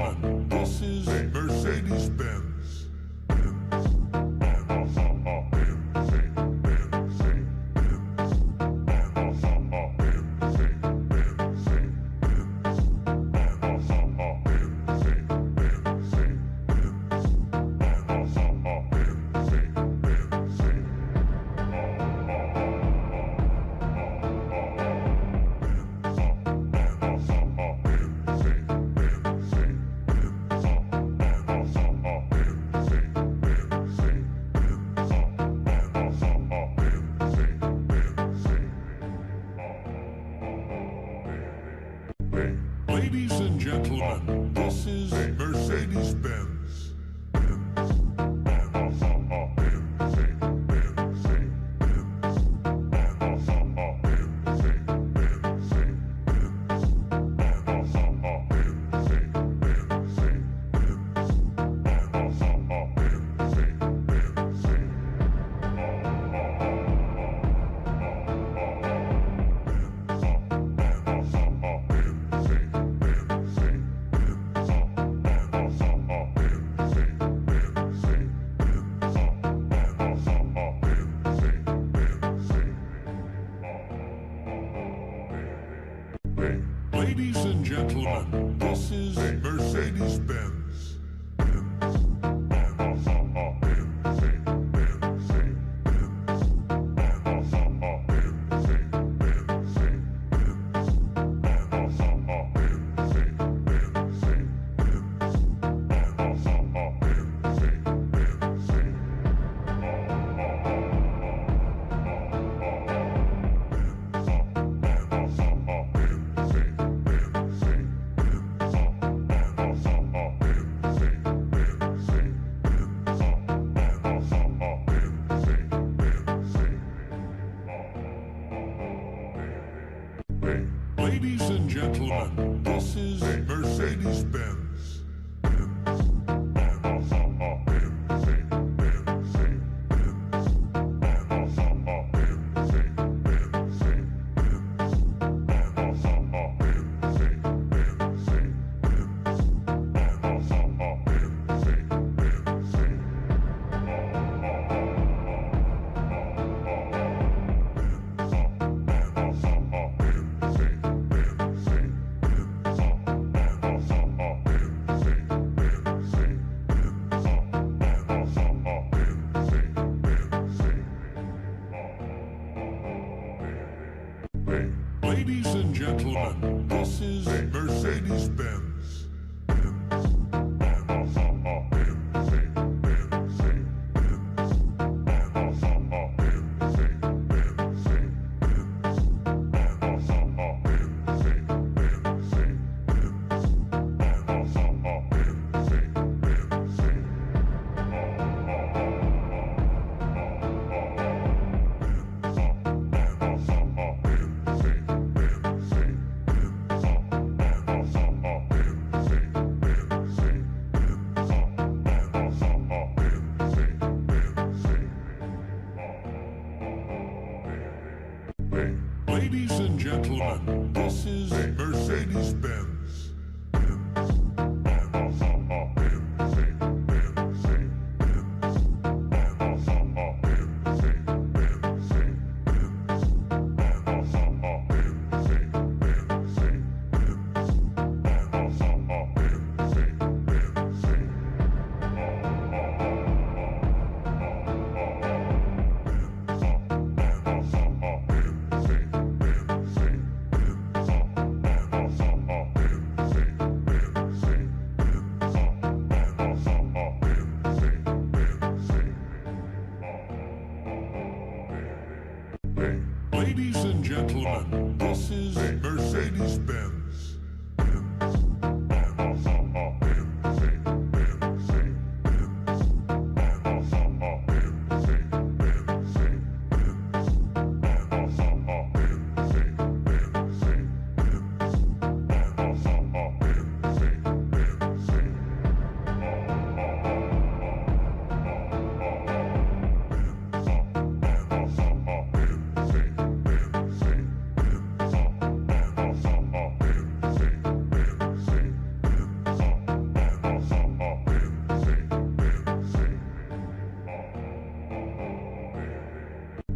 gentlemen, this is Mercedes-Benz. Ladies and gentlemen, this is Mercedes-Benz. Ladies and gentlemen, this is Mercedes-Benz. Ladies and gentlemen, this is Mercedes-Benz. Ladies and gentlemen, this is Mercedes-Benz. Ladies and gentlemen, this is Mercedes-Benz. Ladies and gentlemen, this is Mercedes-Benz.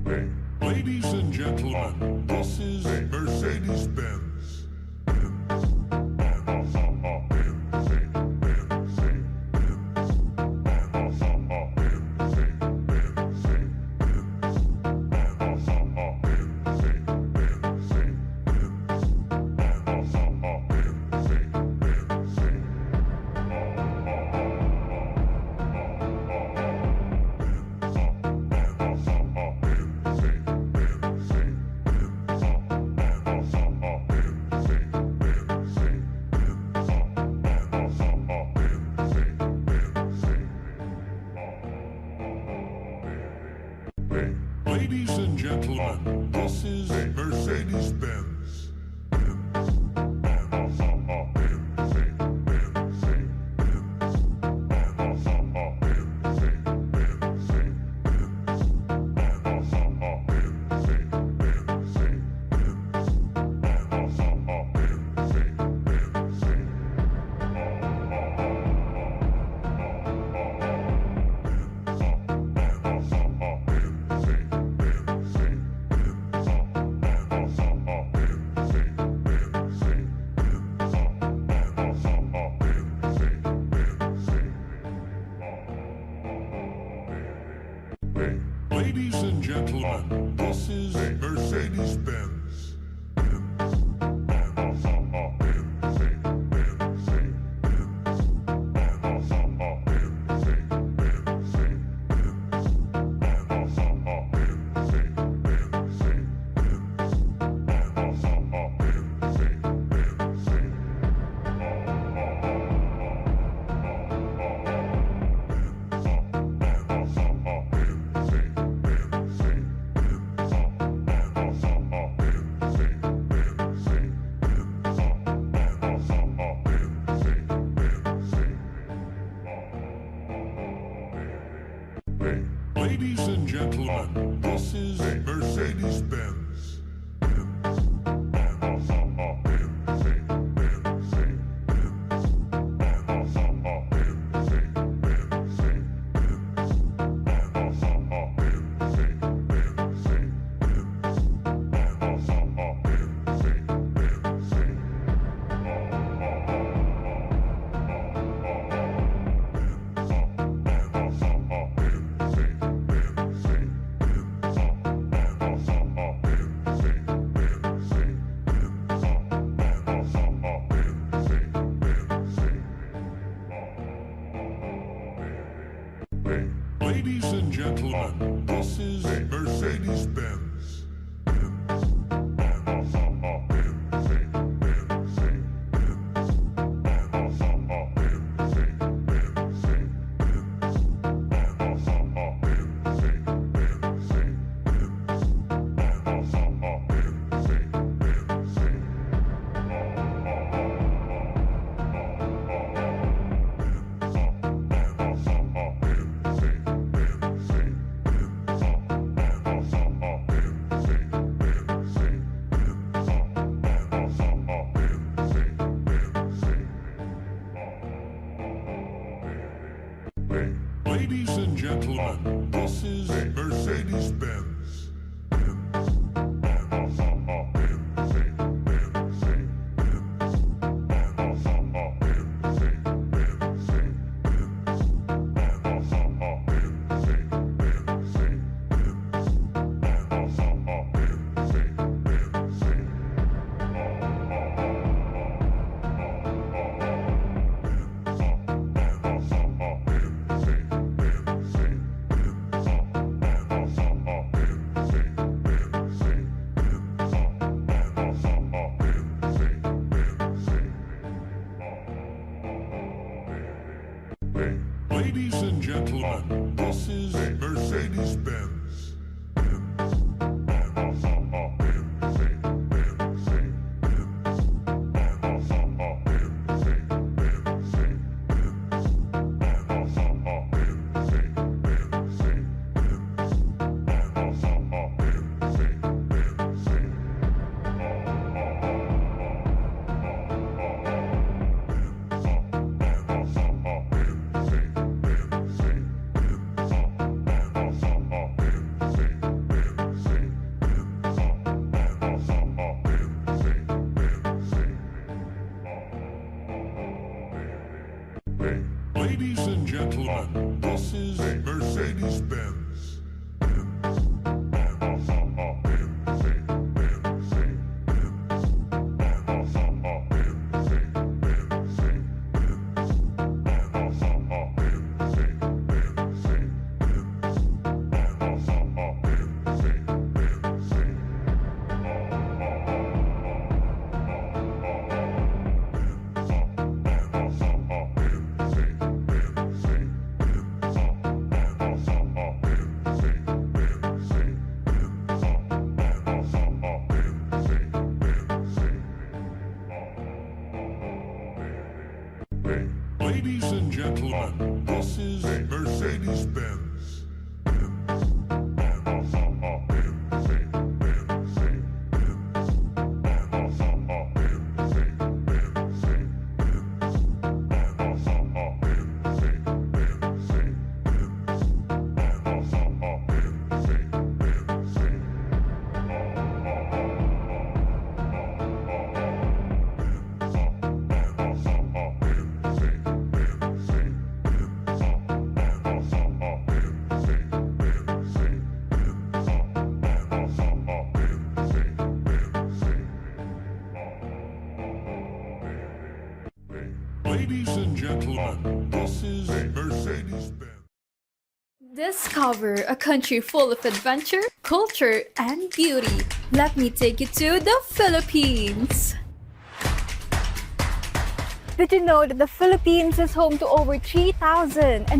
Ladies and gentlemen, this is Mercedes-Benz. Ladies and gentlemen, this is Mercedes-Benz. Ladies and gentlemen, this is Mercedes-Benz. Ladies and gentlemen, this is Mercedes-Benz. Ladies and gentlemen, this is Mercedes-Benz. Ladies and gentlemen, this is Mercedes-Benz. gentlemen, this is Mercedes-Benz. Discover a country full of adventure, culture, and beauty. Let me take you to the Philippines. Did you know that the Philippines is home to over 3,100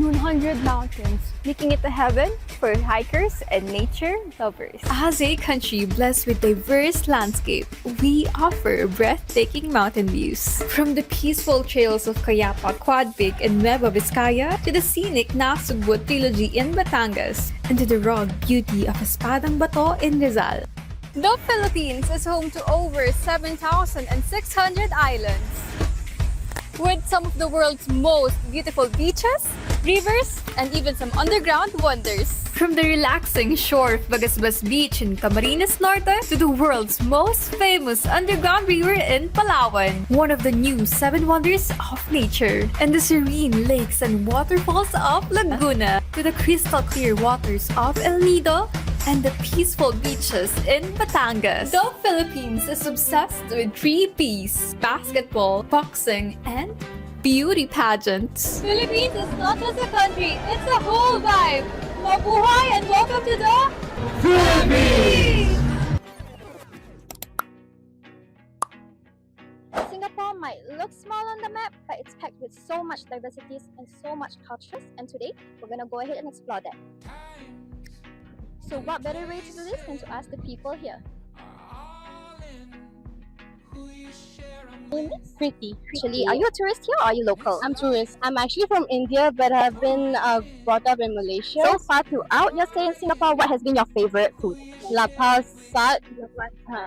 mountains, making it a heaven for hikers and nature lovers? As a country blessed with diverse landscape, we offer breathtaking mountain views. From the peaceful trails of Cayapa, Quad Peak, and Nueva Vizcaya to the scenic Nasugbu Trilogy in Batangas, and to the raw beauty of Espadang Bato in Rizal. The Philippines is home to over 7,600 islands, with some of the world's most beautiful beaches, rivers, and even some underground wonders. From the relaxing shore of Bagasbas Beach in Camarines Norte to the world's most famous underground river in Palawan, one of the new 7 wonders of nature, and the serene lakes and waterfalls of Laguna, to the crystal clear waters of El Nido, and the peaceful beaches in Batangas. The Philippines is obsessed with 3 Ps: basketball, boxing, and beauty pageants. Philippines is not just a country, it's a whole vibe. Mabuhay and welcome to the Philippines! Singapore might look small on the map, but it's packed with so much diversities and so much cultures, and today we're gonna go ahead and explore that. So what better way to do this than to ask the people here? Pretty. Actually, are you a tourist here or are you local? I'm tourist. I'm actually from India, but I've been brought up in Malaysia. So far throughout your stay in Singapore, what has been your favorite food? Lapasat.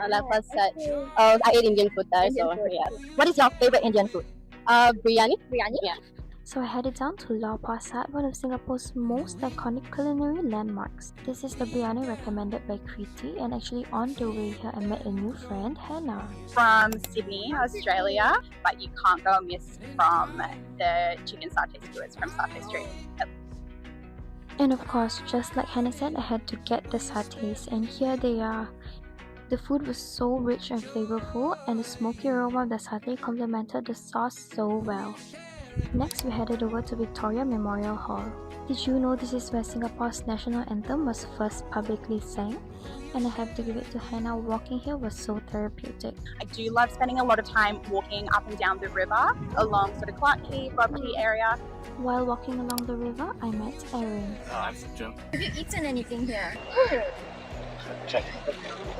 Lapasat. I ate Indian food there, Indian so food. yeah. What is your favorite Indian food? Biryani. Biryani? Yeah. So I headed down to Lau Pa Sat, one of Singapore's most iconic culinary landmarks. This is the biryani recommended by Kriti, and actually on the way here I met a new friend, Hannah. From Sydney, Australia, but you can't go amiss from the chicken satay skewers from Satay Street. And of course, just like Hannah said, I had to get the satays, and here they are. The food was so rich and flavorful, and the smoky aroma of the satay complemented the sauce so well. Next, we headed over to Victoria Memorial Hall. Did you know this is where Singapore's national anthem was first publicly sang? And I have to give it to Hannah, walking here was so therapeutic. I do love spending a lot of time walking up and down the river along sort of Clark Quay, Bob Quay area. While walking along the river, I met Erin. I'm Jim. Have you eaten anything here?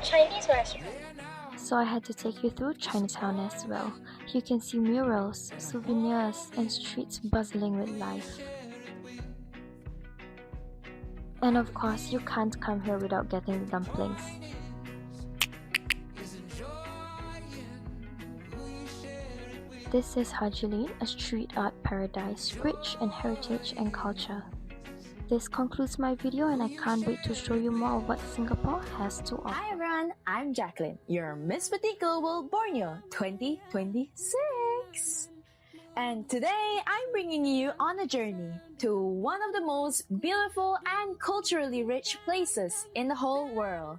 Chinese restaurant. So I had to take you through Chinatown as well. You can see murals, souvenirs, and streets bustling with life. And of course, you can't come here without getting the dumplings. This is Haji Lane, a street art paradise, rich in heritage and culture. This concludes my video, and I can't wait to show you more of what Singapore has to offer. Hi everyone, I'm Jacqueline, your Miss Petite Global Borneo 2026. And today I'm bringing you on a journey to one of the most beautiful and culturally rich places in the whole world,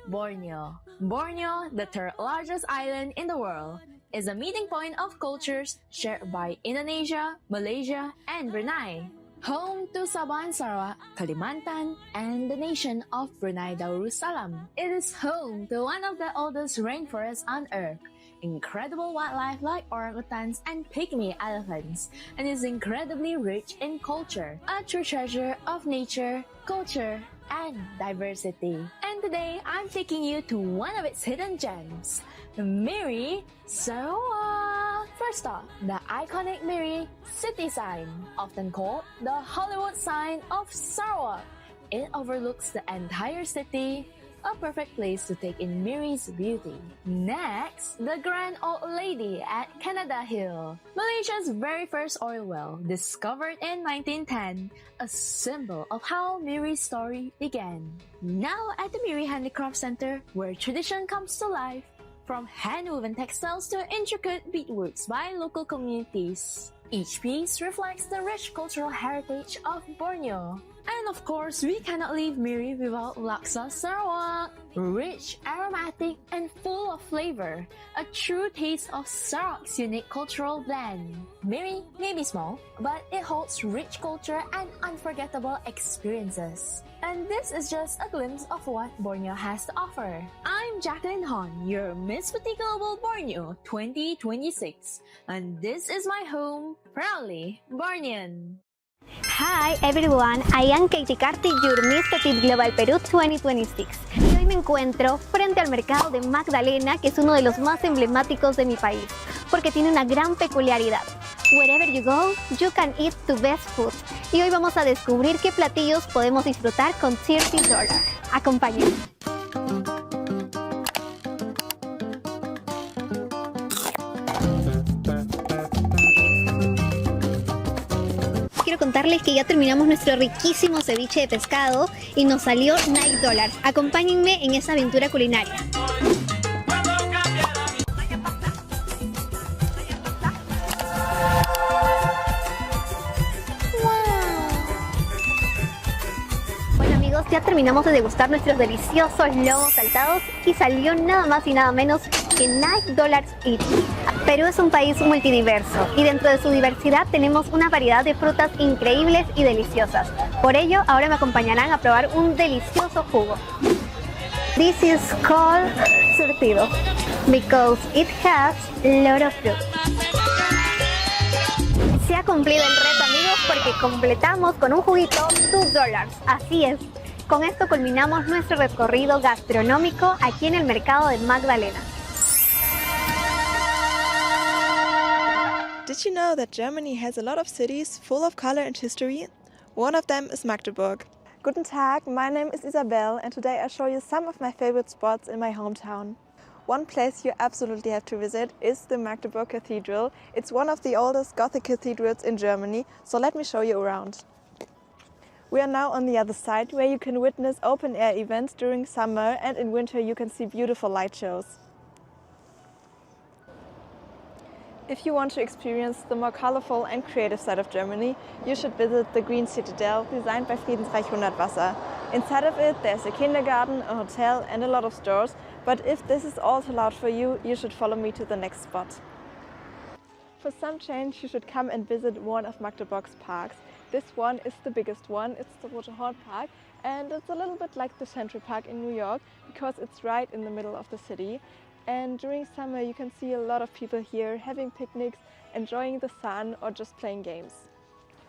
Borneo. Borneo, the third largest island in the world, is a meeting point of cultures shared by Indonesia, Malaysia, and Brunei. Home to Sabah and Sarawak, Kalimantan, and the nation of Brunei Darussalam. It is home to one of the oldest rainforests on Earth, incredible wildlife like orangutans and pygmy elephants, and is incredibly rich in culture, a true treasure of nature, culture, and diversity. And today, I'm taking you to one of its hidden gems, Miri, Sarawak. First off, the iconic Miri city sign, often called the Hollywood sign of Sarawak. It overlooks the entire city, a perfect place to take in Miri's beauty. Next, the Grand Old Lady at Canada Hill, Malaysia's very first oil well, discovered in 1910, a symbol of how Miri's story began. Now at the Miri Handicraft Center, where tradition comes to life, from hand-woven textiles to intricate beadworks by local communities. Each piece reflects the rich cultural heritage of Borneo. And of course, we cannot leave Miri without Laksa Sarawak. Rich, aromatic, and full of flavor. A true taste of Sarawak's unique cultural blend. Miri may be small, but it holds rich culture and unforgettable experiences. And this is just a glimpse of what Borneo has to offer. I'm Jacqueline Hon, your Miss Petit Global Borneo 2026. And this is my home, proudly Bornean. Hi everyone, I am Katie Carty, your Miss Petit Global Perú 2026. Y hoy me encuentro frente al mercado de Magdalena, que es uno de los más emblemáticos de mi país, porque tiene una gran peculiaridad. Wherever you go, you can eat the best food. Y hoy vamos a descubrir qué platillos podemos disfrutar con $30. Acompáñenme. Quiero contarles que ya terminamos nuestro riquísimo ceviche de pescado y nos salió $9. Acompáñenme en esa aventura culinaria. Bueno amigos, ya terminamos de degustar nuestros deliciosos lomos saltados y salió nada más y nada menos que $9 each. Perú es un país multidiverso y dentro de su diversidad tenemos una variedad de frutas increíbles y deliciosas. Por ello, ahora me acompañarán a probar un delicioso jugo. This is called surtido because it has a lot of fruit. Se ha cumplido el reto amigos porque completamos con un juguito $2. Así es. Con esto culminamos nuestro recorrido gastronómico aquí en el mercado de Magdalena. Did you know that Germany has a lot of cities full of color and history? One of them is Magdeburg. Guten Tag, my name is Isabel and today I show you some of my favorite spots in my hometown. One place you absolutely have to visit is the Magdeburg Cathedral. It's one of the oldest Gothic cathedrals in Germany, so let me show you around. We are now on the other side where you can witness open-air events during summer, and in winter you can see beautiful light shows. If you want to experience the more colorful and creative side of Germany, you should visit the Green Citadel, designed by Friedensreich Hundertwasser. Inside of it there's a kindergarten, a hotel and a lot of stores, but if this is all too loud for you, you should follow me to the next spot. For some change, you should come and visit one of Magdeburg's parks. This one is the biggest one, it's the Rote Horn Park, and it's a little bit like the Central Park in New York because it's right in the middle of the city. And during summer you can see a lot of people here having picnics, enjoying the sun or just playing games.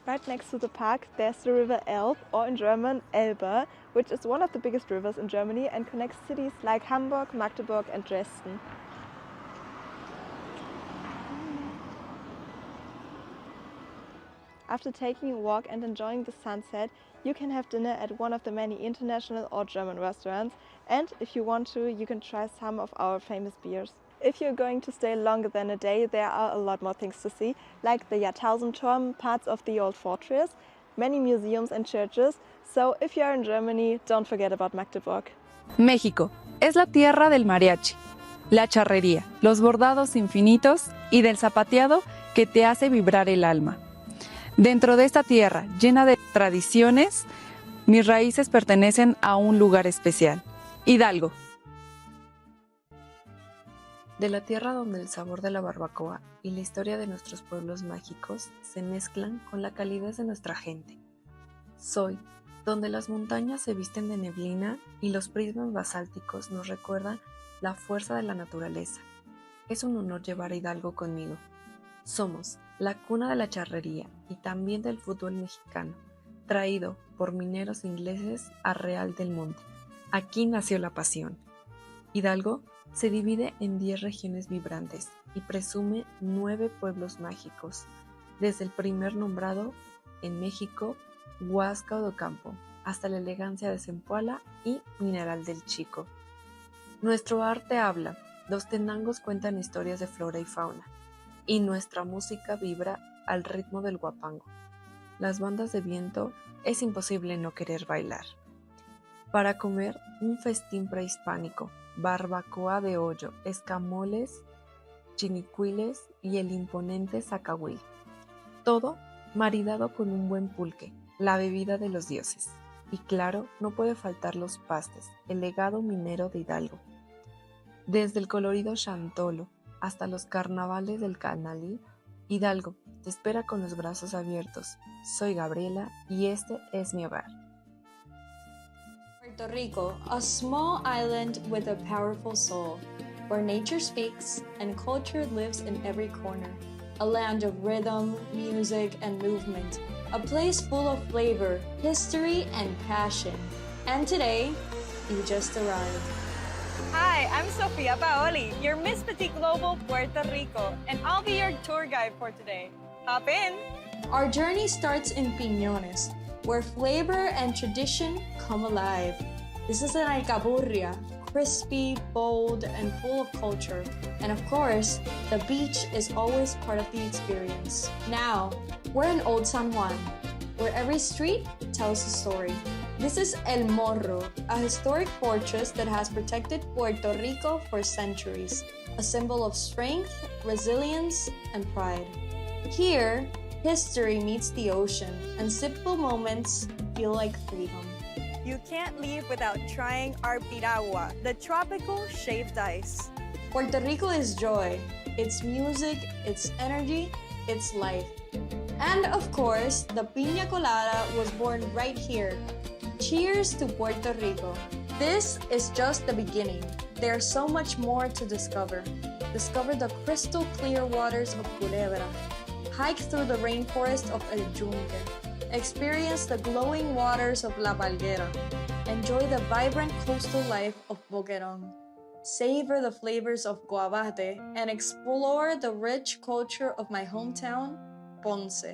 Right next to the park there's the river Elbe, or in German Elbe, which is one of the biggest rivers in Germany and connects cities like Hamburg, Magdeburg and Dresden. After taking a walk and enjoying the sunset, you can have dinner at one of the many international or German restaurants, and if you want to, you can try some of our famous beers. If you're going to stay longer than a day, there are a lot more things to see, like the Jahrtausendturm, parts of the old fortress, many museums and churches, so if you are in Germany, don't forget about Magdeburg. México es la tierra del mariachi, la charrería, los bordados infinitos y del zapateado que te hace vibrar el alma. Dentro de esta tierra llena de tradiciones, mis raíces pertenecen a un lugar especial, Hidalgo. De la tierra donde el sabor de la barbacoa y la historia de nuestros pueblos mágicos se mezclan con la calidez de nuestra gente. Soy donde las montañas se visten de neblina y los prismas basálticos nos recuerdan la fuerza de la naturaleza. Es un honor llevar a Hidalgo conmigo. Somos la cuna de la charrería y también del fútbol mexicano, traído por mineros ingleses a Real del Monte. Aquí nació la pasión. Hidalgo se divide en 10 regiones vibrantes y presume 9 pueblos mágicos, desde el primer nombrado en México, Huasca Ocampo, hasta la elegancia de Zempoala y Mineral del Chico. Nuestro arte habla, los tenangos cuentan historias de flora y fauna, y nuestra música vibra al ritmo del guapango. Las bandas de viento es imposible no querer bailar. Para comer, un festín prehispánico, barbacoa de hoyo, escamoles, chinicuiles y el imponente zacahuil. Todo maridado con un buen pulque, la bebida de los dioses. Y claro, no puede faltar los pastes, el legado minero de Hidalgo. Desde el colorido chantolo hasta los carnavales del Canalí, Hidalgo te espera con los brazos abiertos. Soy Gabriela y este es mi hogar. Puerto Rico, a small island with a powerful soul, where nature speaks and culture lives in every corner. A land of rhythm, music, and movement. A place full of flavor, history, and passion. And today, you just arrived. Hi, I'm Sofia Paoli, your Miss Petit Global Puerto Rico, and I'll be your tour guide for today. Hop in! Our journey starts in Piñones, where flavor and tradition come alive. This is an alcapurria, crispy, bold, and full of culture. And of course, the beach is always part of the experience. Now, we're in Old San Juan, where every street tells a story. This is El Morro, a historic fortress that has protected Puerto Rico for centuries, a symbol of strength, resilience, and pride. Here, history meets the ocean, and simple moments feel like freedom. You can't leave without trying our piragua, the tropical shaved ice. Puerto Rico is joy. It's music, it's energy, it's life. And of course, the piña colada was born right here. Cheers to Puerto Rico. This is just the beginning. There's so much more to discover. Discover the crystal clear waters of Culebra. Hike through the rainforest of El Yunque. Experience the glowing waters of La Palguera. Enjoy the vibrant coastal life of Boquerón. Savor the flavors of Guabate and explore the rich culture of my hometown, Ponce.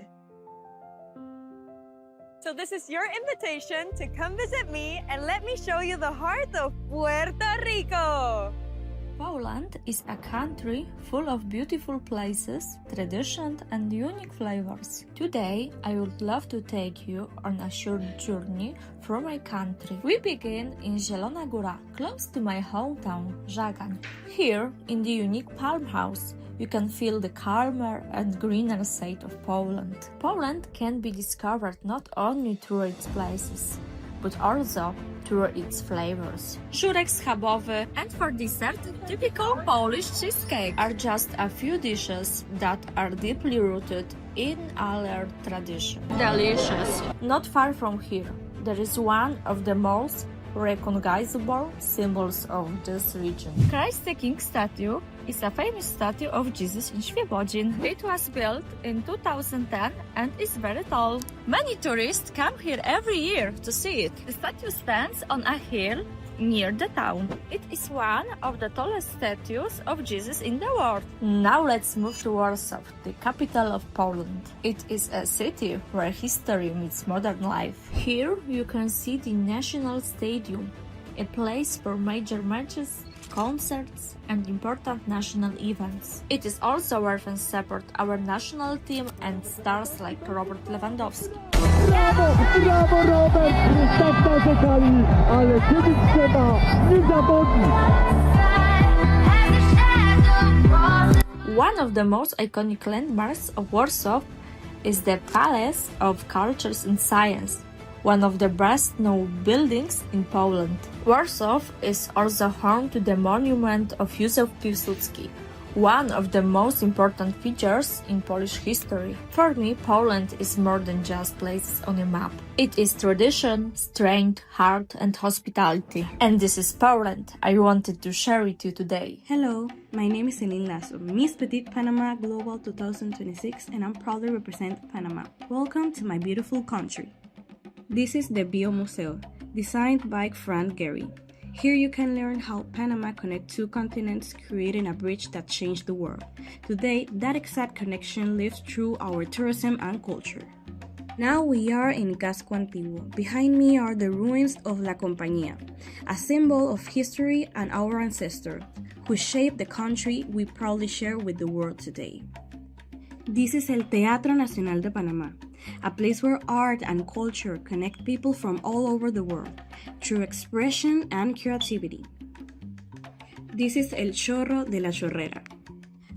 So this is your invitation to come visit me and let me show you the heart of Puerto Rico. Poland is a country full of beautiful places, traditions, and unique flavors. Today, I would love to take you on a short journey through my country. We begin in Zielona Góra, close to my hometown, Żagań. Here, in the unique Palm House, you can feel the calmer and greener side of Poland. Poland can be discovered not only through its places, but also through its flavors. Żurek schabowy and for dessert, typical Polish cheesecake are just a few dishes that are deeply rooted in our tradition. Delicious! Not far from here, there is one of the most recognizable symbols of this region. Christ the King statue is a famous statue of Jesus in Świebodzin. It was built in 2010 and is very tall. Many tourists come here every year to see it. The statue stands on a hill near the town. It is one of the tallest statues of Jesus in the world. Now let's move to Warsaw, the capital of Poland. It is a city where history meets modern life. Here you can see the National Stadium, a place for major matches, concerts, and important national events. It is also where fans support our national team and stars like Robert Lewandowski. Brawo, brawo Robert! Tak narzekali, ale kiedy trzeba, nie zawodzi! One of the most iconic landmarks of Warsaw is the Palace of Cultures and Science, one of the best known buildings in Poland. Warsaw is also home to the monument of Józef Piłsudski, one of the most important features in Polish history. For me, Poland is more than just places on a map. It is tradition, strength, heart, and hospitality. And this is Poland I wanted to share with you today. Hello, my name is Celine Lasso, Miss Petite Panama Global 2026, and I'm proudly represent Panama. Welcome to my beautiful country. This is the Bio Museo, designed by Frank Gehry. Here you can learn how Panama connects two continents, creating a bridge that changed the world. Today, that exact connection lives through our tourism and culture. Now we are in Casco Antiguo. Behind me are the ruins of La Compañía, a symbol of history and our ancestors, who shaped the country we proudly share with the world today. This is El Teatro Nacional de Panamá, a place where art and culture connect people from all over the world through expression and creativity. This is El Chorro de la Chorrera.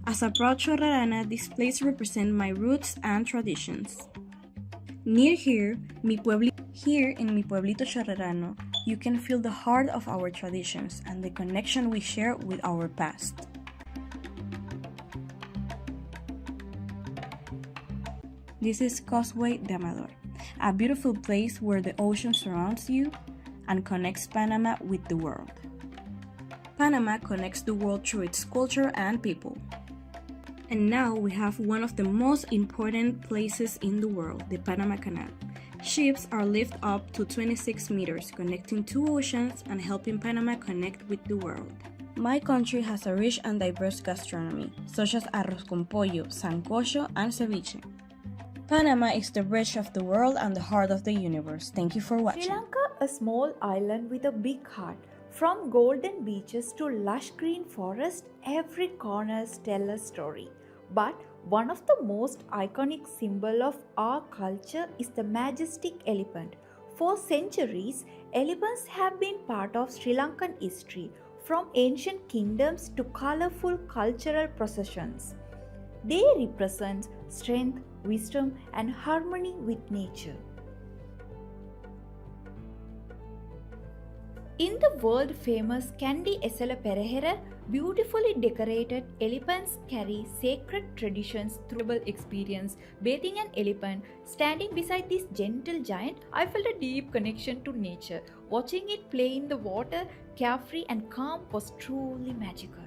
As a proud chorrerana, this place represents my roots and traditions. Here in mi pueblito Charrerano, you can feel the heart of our traditions and the connection we share with our past. This is Causeway de Amador, a beautiful place where the ocean surrounds you and connects Panama with the world. Panama connects the world through its culture and people. And now we have one of the most important places in the world, the Panama Canal. Ships are lifted up to 26 meters, connecting two oceans and helping Panama connect with the world. My country has a rich and diverse gastronomy, such as arroz con pollo, sancocho, and ceviche. Panama is the bridge of the world and the heart of the universe. Thank you for watching. Sri Lanka, a small island with a big heart. From golden beaches to lush green forests, every corner tells a story. But one of the most iconic symbols of our culture is the majestic elephant. For centuries, elephants have been part of Sri Lankan history, from ancient kingdoms to colorful cultural processions. They represent strength, wisdom, and harmony with nature. In the world-famous Candi Esala Perehera, beautifully decorated elephants carry sacred traditions through experience. Bathing an elephant, standing beside this gentle giant, I felt a deep connection to nature. Watching it play in the water, carefree and calm, was truly magical.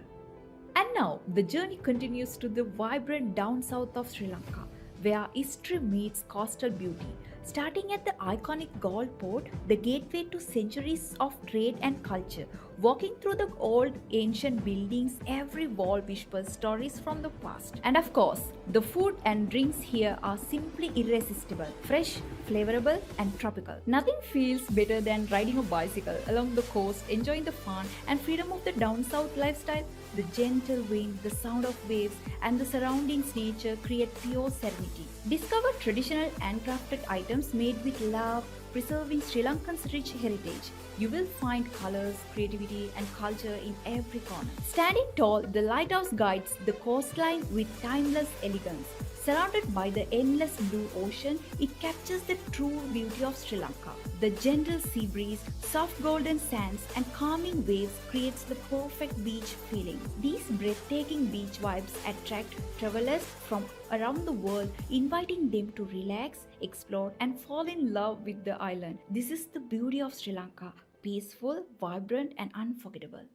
And now, the journey continues to the vibrant down south of Sri Lanka, where history meets coastal beauty. Starting at the iconic Gold Port, the gateway to centuries of trade and culture. Walking through the old ancient buildings, every wall whispers stories from the past. And of course, the food and drinks here are simply irresistible, fresh, flavorable and tropical. Nothing feels better than riding a bicycle along the coast, enjoying the fun and freedom of the down south lifestyle. The gentle wind, the sound of waves and the surroundings nature create pure serenity. Discover traditional handcrafted items made with love, preserving Sri Lankan's rich heritage. You will find colors, creativity and culture in every corner. Standing tall, the lighthouse guides the coastline with timeless elegance. Surrounded by the endless blue ocean, it captures the true beauty of Sri Lanka. The gentle sea breeze, soft golden sands and calming waves creates the perfect beach feeling. These breathtaking beach vibes attract travelers from around the world, inviting them to relax, explore and fall in love with the island. This is the beauty of Sri Lanka, peaceful, vibrant and unforgettable.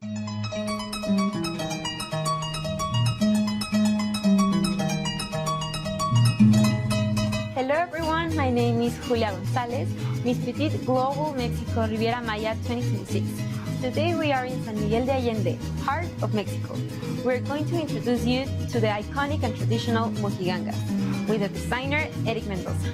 Hello everyone, my name is Julia Gonzalez, Miss Petite Global Mexico Riviera Maya 2026. Today we are in San Miguel de Allende, heart of Mexico. We're going to introduce you to the iconic and traditional mojigangas with the designer Eric Mendoza.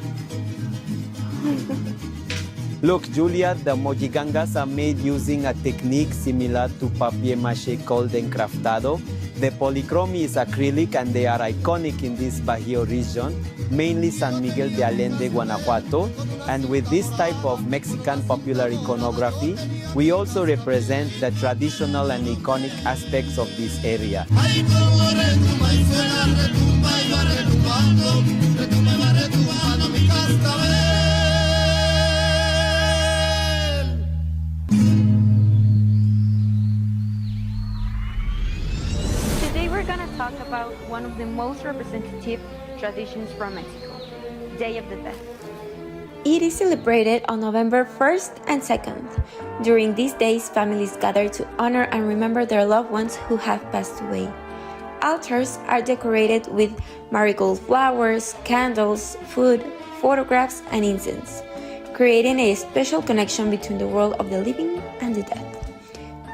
Look, Julia, the mojigangas are made using a technique similar to papier-mâché called encraftado. The polychromy is acrylic and they are iconic in this Bajío region, mainly San Miguel de Allende, Guanajuato. And with this type of Mexican popular iconography, we also represent the traditional and iconic aspects of this area. Today we're gonna talk about one of the most representative traditions from Mexico, Day of the Dead. It is celebrated on November 1st and 2nd. During these days, families gather to honor and remember their loved ones who have passed away. Altars are decorated with marigold flowers, candles, food, photographs, and incense, creating a special connection between the world of the living and the dead.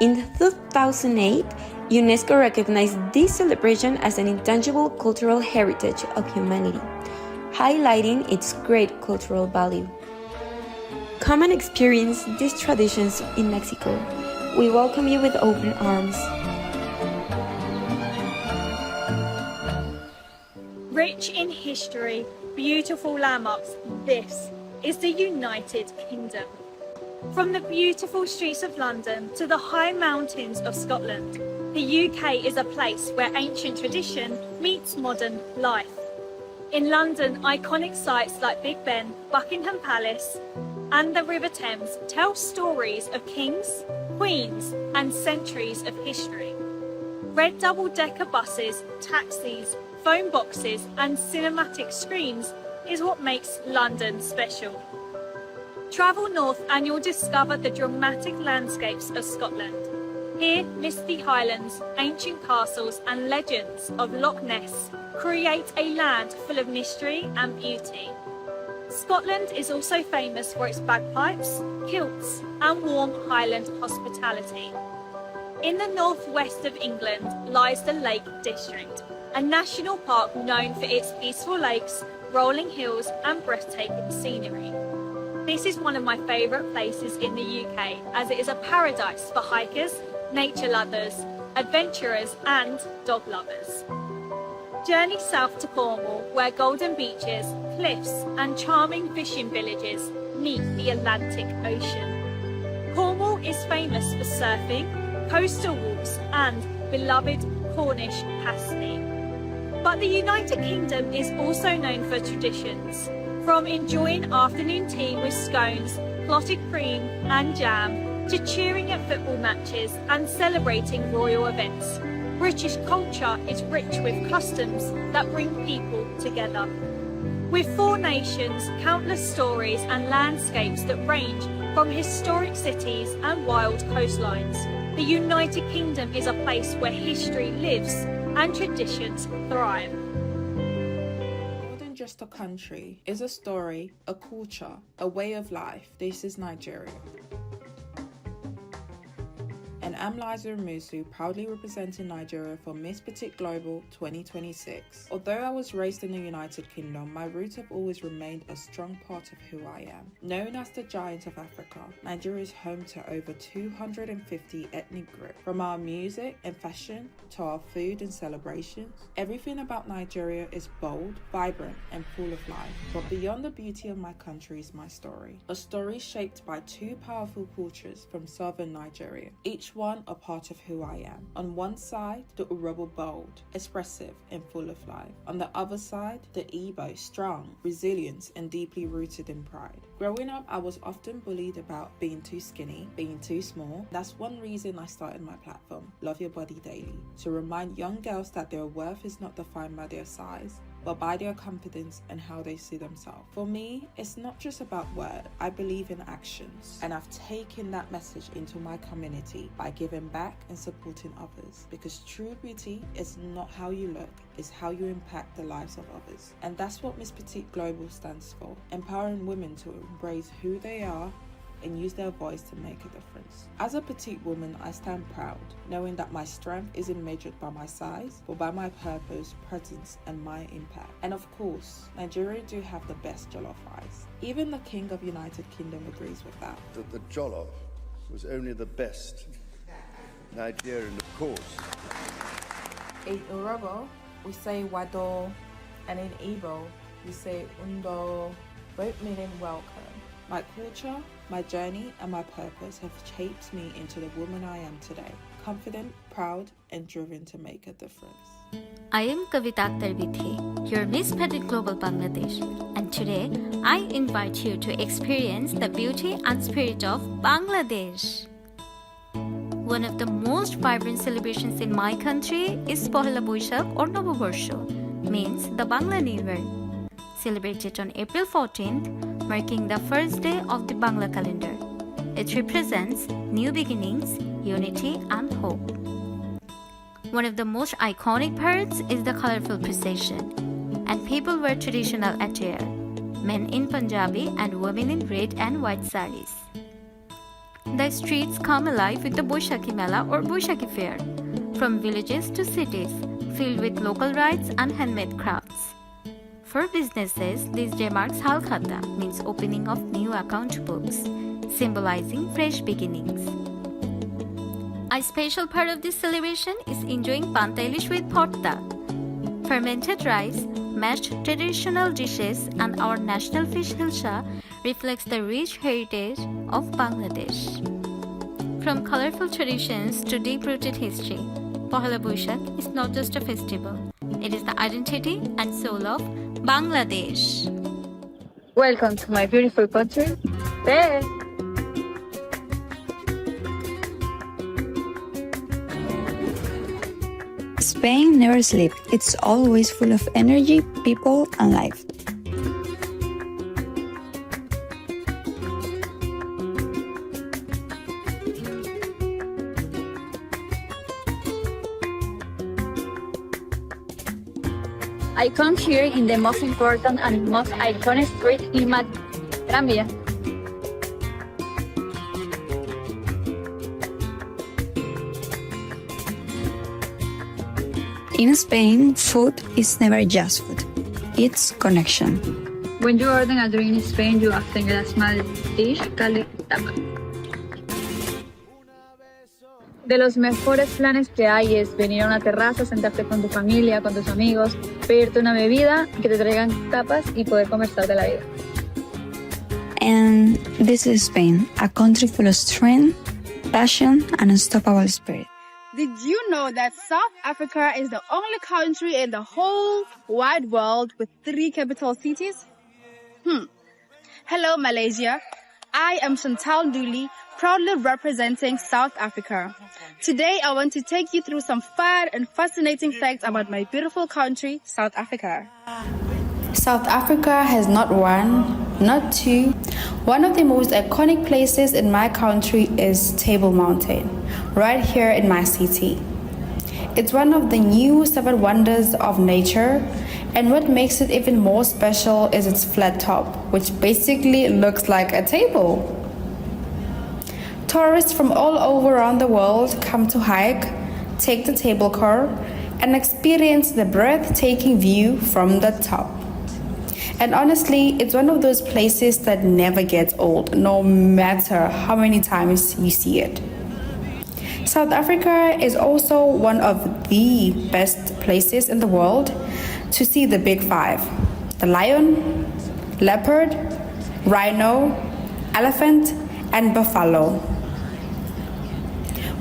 In 2008, UNESCO recognized this celebration as an intangible cultural heritage of humanity, highlighting its great cultural value. Come and experience these traditions in Mexico. We welcome you with open arms. Rich in history, beautiful landmarks, this is the United Kingdom. From the beautiful streets of London to the high mountains of Scotland, the UK is a place where ancient tradition meets modern life. In London, iconic sites like Big Ben, Buckingham Palace, and the River Thames tell stories of kings, queens, and centuries of history. Red double-decker buses, taxis, phone boxes, and cinematic screens is what makes London special. Travel north and you'll discover the dramatic landscapes of Scotland. Here, misty highlands, ancient castles, and legends of Loch Ness create a land full of mystery and beauty. Scotland is also famous for its bagpipes, kilts, and warm Highland hospitality. In the northwest of England lies the Lake District, a national park known for its peaceful lakes, rolling hills, and breathtaking scenery. This is one of my favourite places in the UK, as it is a paradise for hikers, nature lovers, adventurers, and dog lovers. Journey south to Cornwall, where golden beaches, cliffs, and charming fishing villages meet the Atlantic Ocean. Cornwall is famous for surfing, coastal walks, and beloved Cornish pasty. But the United Kingdom is also known for traditions, from enjoying afternoon tea with scones, clotted cream, and jam, to cheering at football matches and celebrating royal events. British culture is rich with customs that bring people together. With 4 nations, countless stories and landscapes that range from historic cities and wild coastlines, the United Kingdom is a place where history lives and traditions thrive. More than just a country, is a story, a culture, a way of life. This is Nigeria. And I'm Liza Musu, proudly representing Nigeria for Miss Petite Global 2026. Although I was raised in the United Kingdom, my roots have always remained a strong part of who I am. Known as the Giant of Africa, Nigeria is home to over 250 ethnic groups. From our music and fashion to our food and celebrations, everything about Nigeria is bold, vibrant, and full of life. But beyond the beauty of my country is my story. A story shaped by 2 powerful cultures from southern Nigeria, each one a part of who I am. On one side, the Urhobo bold, expressive, and full of life. On the other side, the Igbo strong, resilient, and deeply rooted in pride. Growing up, I was often bullied about being too skinny, being too small. That's one reason I started my platform, Love Your Body Daily, to remind young girls that their worth is not defined by their size, but by their confidence and how they see themselves. For me, it's not just about words. I believe in actions, and I've taken that message into my community by giving back and supporting others, because true beauty is not how you look, it's how you impact the lives of others. And that's what Miss Petite Global stands for, empowering women to embrace who they are and use their voice to make a difference. As a petite woman, I stand proud, knowing that my strength isn't measured by my size, but by my purpose, presence, and my impact. And of course, Nigeria do have the best jollof rice. Even the King of United Kingdom agrees with that. That the jollof was only the best Nigerian, of course. In Urhobo, we say wado, and in Igbo, we say undo, both meaning welcome. My culture, my journey, and my purpose have shaped me into the woman I am today. Confident, proud, and driven to make a difference. I am Kavita Akhtar Bithi, your Miss Petite Global Bangladesh, and today I invite you to experience the beauty and spirit of Bangladesh. One of the most vibrant celebrations in my country is Pohela Boishakh or Noboborsho, means the Bangla New Year, celebrated on April 14th, marking the first day of the Bangla calendar. It represents new beginnings, unity, and hope. One of the most iconic parts is the colorful procession, and people wear traditional attire, men in Punjabi and women in red and white saris. The streets come alive with the Boishakhi Mela or Boishakhi Fair, from villages to cities, filled with local rides and handmade crafts. For businesses, this day marks Halkhata, means opening of new account books, symbolizing fresh beginnings. A special part of this celebration is enjoying pantailish with bhorta, fermented rice, mashed traditional dishes, and our national fish hilsa reflects the rich heritage of Bangladesh. From colorful traditions to deep-rooted history, Pohela Boishakh is not just a festival. It is the identity and soul of Bangladesh. Welcome to my beautiful country. There. Spain never sleeps. It's always full of energy, people, and life. I come here in the most important and most iconic street in Madrid, Gran Vía. In Spain, food is never just food. It's connection. When you order a drink in Spain, you often get a small dish called tapa. De los mejores planes que hay es venir a una terraza, sentarte con tu familia, con tus amigos, pedirte una bebida, que te traigan tapas y poder conversar de la vida. And this is Spain, a country full of strength, passion, and unstoppable spirit. Did you know that South Africa is the only country in the whole wide world with 3 capital cities? Hello, Malaysia. I am Chantal Dooley, proudly representing South Africa. Today, I want to take you through some fun and fascinating facts about my beautiful country, South Africa. South Africa has not one, not two. One of the most iconic places in my country is Table Mountain, right here in my city. It's one of the new 7 wonders of nature, and what makes it even more special is its flat top, which basically looks like a table. Tourists from all over around the world come to hike, take the table car, and experience the breathtaking view from the top. And honestly, it's one of those places that never gets old, no matter how many times you see it. South Africa is also one of the best places in the world to see the big 5: the lion, leopard, rhino, elephant, and buffalo.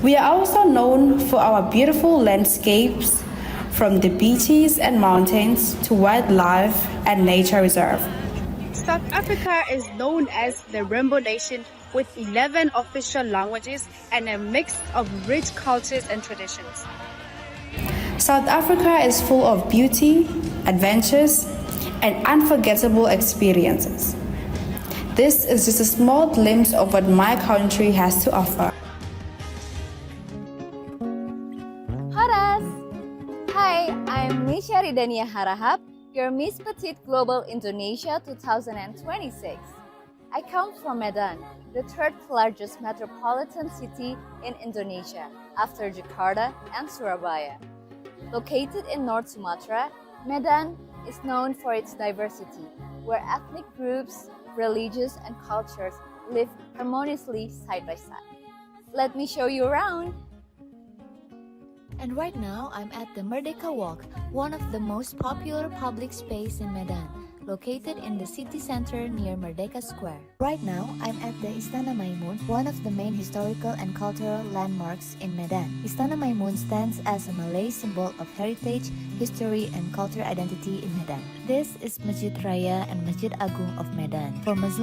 We are also known for our beautiful landscapes, from the beaches and mountains to wildlife and nature reserve. South Africa is known as the Rainbow Nation with 11 official languages and a mix of rich cultures and traditions. South Africa is full of beauty, adventures, and unforgettable experiences. This is just a small glimpse of what my country has to offer. Horas! Hi, I'm Nisha Ridania Harahap, your Miss Petite Global Indonesia 2026. I come from Medan, the 3rd largest metropolitan city in Indonesia, after Jakarta and Surabaya. Located in North Sumatra, Medan is known for its diversity, where ethnic groups, religions, and cultures live harmoniously side by side. Let me show you around. And right now, I'm at the Merdeka Walk, one of the most popular public space in Medan, located in the city center near Merdeka Square. Right now, I'm at the Istana Maimun, one of the main historical and cultural landmarks in Medan. Istana Maimun stands as a Malay symbol of heritage, history, and cultural identity in Medan. This is Masjid Raya and Masjid Agung of Medan. For Muslims,